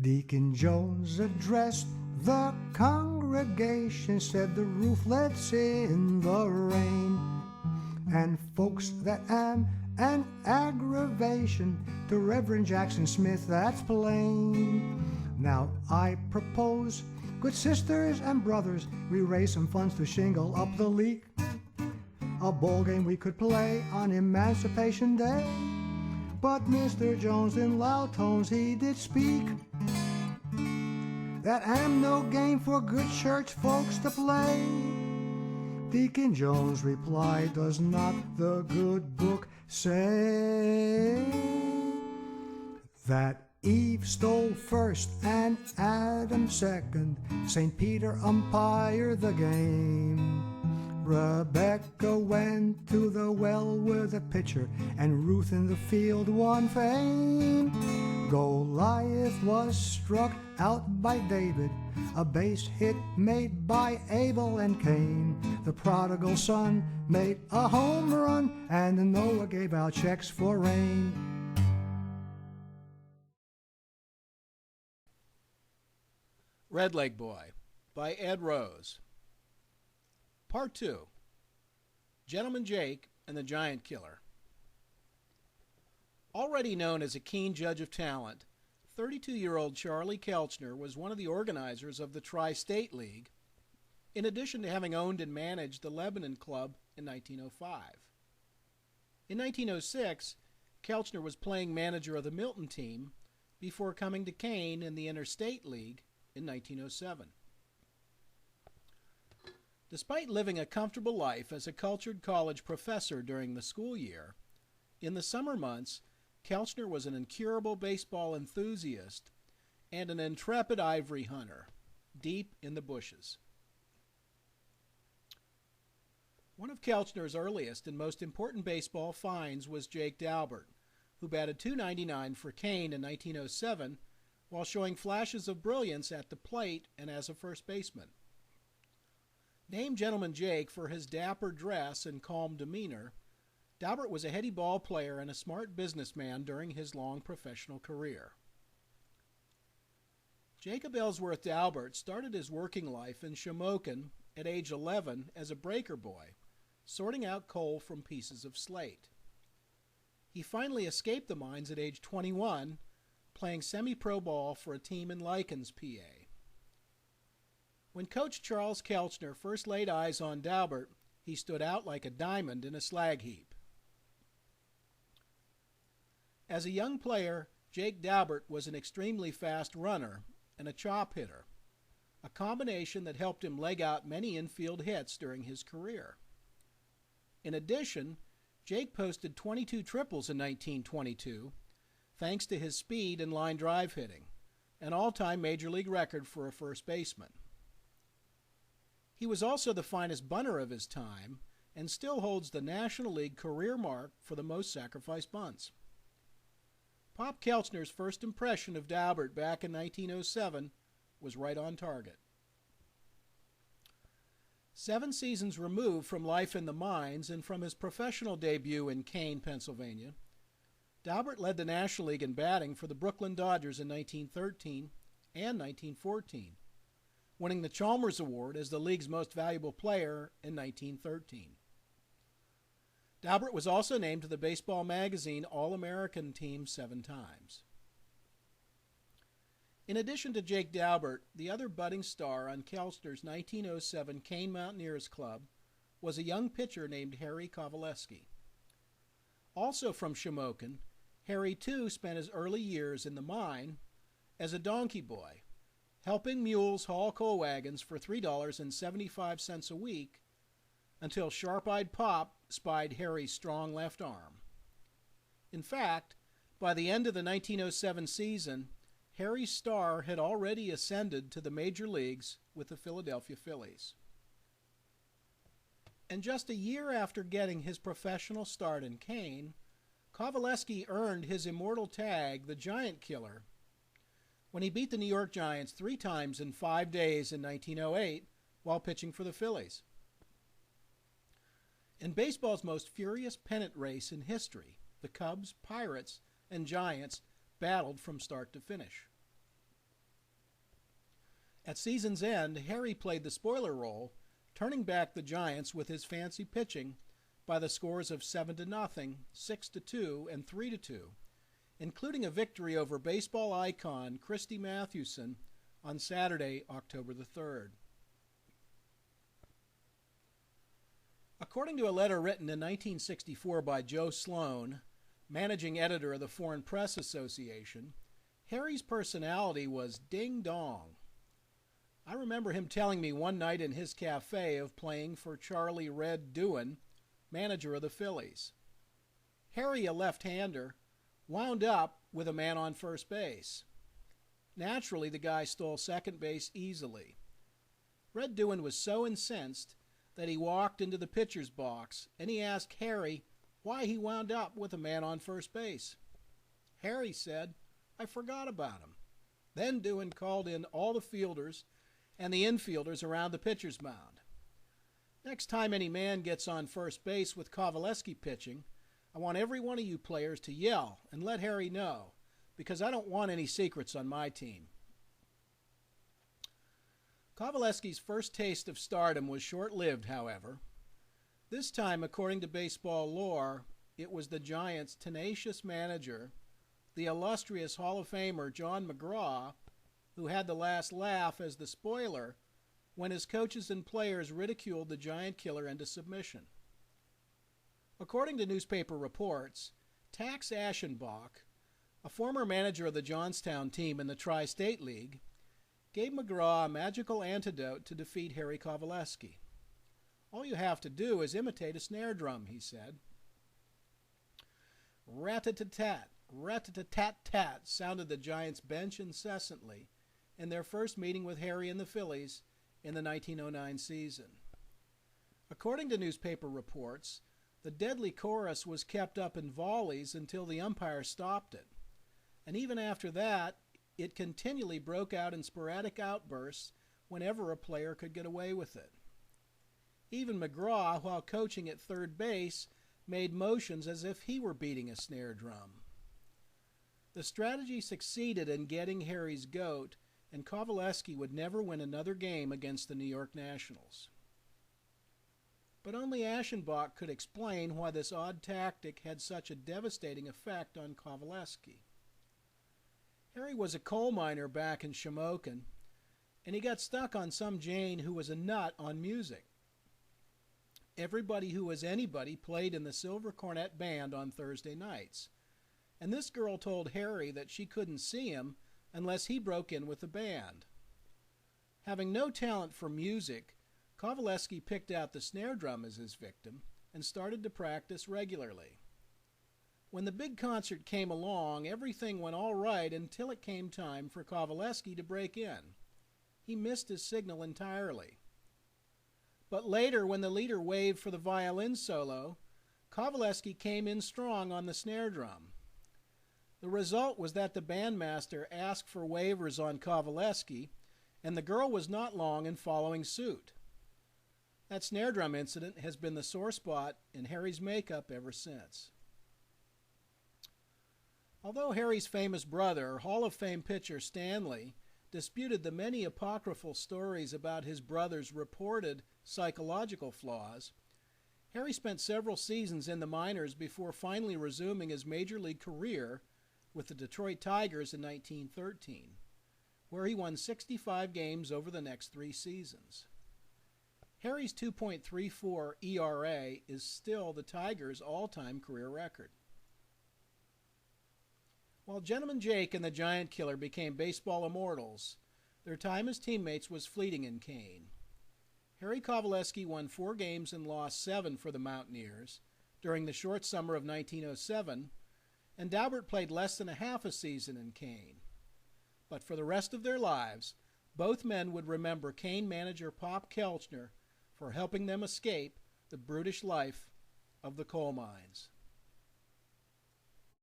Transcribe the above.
Deacon Jones addressed the congregation, said the roof lets in the rain, and folks, that am an aggravation to Reverend Jackson Smith, that's plain. Now I propose, good sisters and brothers, we raise some funds to shingle up the leak, a ball game we could play on Emancipation Day. But Mr. Jones in loud tones he did speak, that am no game for good church folks to play. Deacon Jones replied, does not the good book say that Eve stole first and Adam second, St. Peter umpired the game, Rebecca went to the well with a pitcher, and Ruth in the field won fame. Goliath was struck out by David, a base hit made by Abel and Cain. The prodigal son made a home run, and Noah gave out checks for rain. Redleg Boy by Ed Rose. Part 2. Gentleman Jake and the Giant Killer. Already known as a keen judge of talent, 32-year-old Charlie Kelchner was one of the organizers of the Tri-State League, in addition to having owned and managed the Lebanon Club in 1905. In 1906, Kelchner was playing manager of the Milton team before coming to Kane in the Interstate League in 1907. Despite living a comfortable life as a cultured college professor during the school year, in the summer months, Kelchner was an incurable baseball enthusiast and an intrepid ivory hunter, deep in the bushes. One of Kelchner's earliest and most important baseball finds was Jake Daubert, who batted .299 for Kane in 1907 while showing flashes of brilliance at the plate and as a first baseman. Named Gentleman Jake for his dapper dress and calm demeanor, Daubert was a heady ball player and a smart businessman during his long professional career. Jacob Ellsworth Daubert started his working life in Shamokin at age 11 as a breaker boy, sorting out coal from pieces of slate. He finally escaped the mines at age 21, playing semi-pro ball for a team in Likens, PA. When Coach Charles Kelchner first laid eyes on Daubert, he stood out like a diamond in a slag heap. As a young player, Jake Daubert was an extremely fast runner and a chop hitter, a combination that helped him leg out many infield hits during his career. In addition, Jake posted 22 triples in 1922, thanks to his speed and line drive hitting, an all-time major league record for a first baseman. He was also the finest bunter of his time and still holds the National League career mark for the most sacrifice bunts. Pop Kelchner's first impression of Daubert back in 1907 was right on target. 7 seasons removed from life in the mines and from his professional debut in Kane, Pennsylvania, Daubert led the National League in batting for the Brooklyn Dodgers in 1913 and 1914, winning the Chalmers Award as the league's most valuable player in 1913. Daubert was also named to the Baseball Magazine All-American team 7 times. In addition to Jake Daubert, the other budding star on Kelchner's 1907 Kane Mountaineers club was a young pitcher named Harry Kovaleski. Also from Shamokin, Harry too spent his early years in the mine as a donkey boy, helping mules haul coal wagons for $3.75 a week until sharp-eyed Pop spied Harry's strong left arm. In fact, by the end of the 1907 season, Harry's star had already ascended to the major leagues with the Philadelphia Phillies. And just a year after getting his professional start in Kane, Kovaleski earned his immortal tag, the Giant Killer, when he beat the New York Giants 3 times in 5 days in 1908 while pitching for the Phillies. In baseball's most furious pennant race in history, the Cubs, Pirates, and Giants battled from start to finish. At season's end, Harry played the spoiler role, turning back the Giants with his fancy pitching by the scores of 7-0, 6-2, and 3-2, including a victory over baseball icon Christy Mathewson on Saturday, October the 3rd. According to a letter written in 1964 by Joe Sloan, managing editor of the Foreign Press Association, Harry's personality was ding-dong. I remember him telling me one night in his cafe of playing for Charlie Red Doohan, manager of the Phillies. Harry, a left-hander, wound up with a man on first base. Naturally, the guy stole second base easily. Red Doohan was so incensed that he walked into the pitcher's box and he asked Harry why he wound up with a man on first base. Harry said, "I forgot about him." Then Doohan called in all the fielders and the infielders around the pitcher's mound. Next time any man gets on first base with Kovaleski pitching, I want every one of you players to yell and let Harry know, because I don't want any secrets on my team. Kovaleski's first taste of stardom was short-lived, however. This time, according to baseball lore, it was the Giants' tenacious manager, the illustrious Hall of Famer John McGraw, who had the last laugh as the spoiler when his coaches and players ridiculed the Giant killer into submission. According to newspaper reports, Tax Aschenbach, a former manager of the Johnstown team in the Tri-State League, gave McGraw a magical antidote to defeat Harry Kovaleski. "All you have to do is imitate a snare drum," he said. Rat-a-tat-tat, rat-a-tat-tat sounded the Giants' bench incessantly in their first meeting with Harry and the Phillies in the 1909 season. According to newspaper reports, the deadly chorus was kept up in volleys until the umpire stopped it, and even after that, it continually broke out in sporadic outbursts whenever a player could get away with it. Even McGraw, while coaching at third base, made motions as if he were beating a snare drum. The strategy succeeded in getting Harry's goat, and Kovaleski would never win another game against the New York Nationals. But only Aschenbach could explain why this odd tactic had such a devastating effect on Kovaleski. Harry was a coal miner back in Shamokin, and he got stuck on some Jane who was a nut on music. Everybody who was anybody played in the Silver Cornet Band on Thursday nights, and this girl told Harry that she couldn't see him unless he broke in with the band. Having no talent for music, Kovaleski picked out the snare drum as his victim and started to practice regularly. When the big concert came along, everything went all right until it came time for Kovaleski to break in. He missed his signal entirely. But later, when the leader waved for the violin solo, Kovaleski came in strong on the snare drum. The result was that the bandmaster asked for waivers on Kovaleski, and the girl was not long in following suit. That snare drum incident has been the sore spot in Harry's makeup ever since. Although Harry's famous brother, Hall of Fame pitcher Stanley, disputed the many apocryphal stories about his brother's reported psychological flaws, Harry spent several seasons in the minors before finally resuming his major league career with the Detroit Tigers in 1913, where he won 65 games over the next 3 seasons. Harry's 2.34 ERA is still the Tigers' all-time career record. While Gentleman Jake and the Giant Killer became baseball immortals, their time as teammates was fleeting in Kane. Harry Kovaleski won 4 games and lost 7 for the Mountaineers during the short summer of 1907, and Daubert played less than a half a season in Kane. But for the rest of their lives, both men would remember Kane manager Pop Kelchner for helping them escape the brutish life of the coal mines.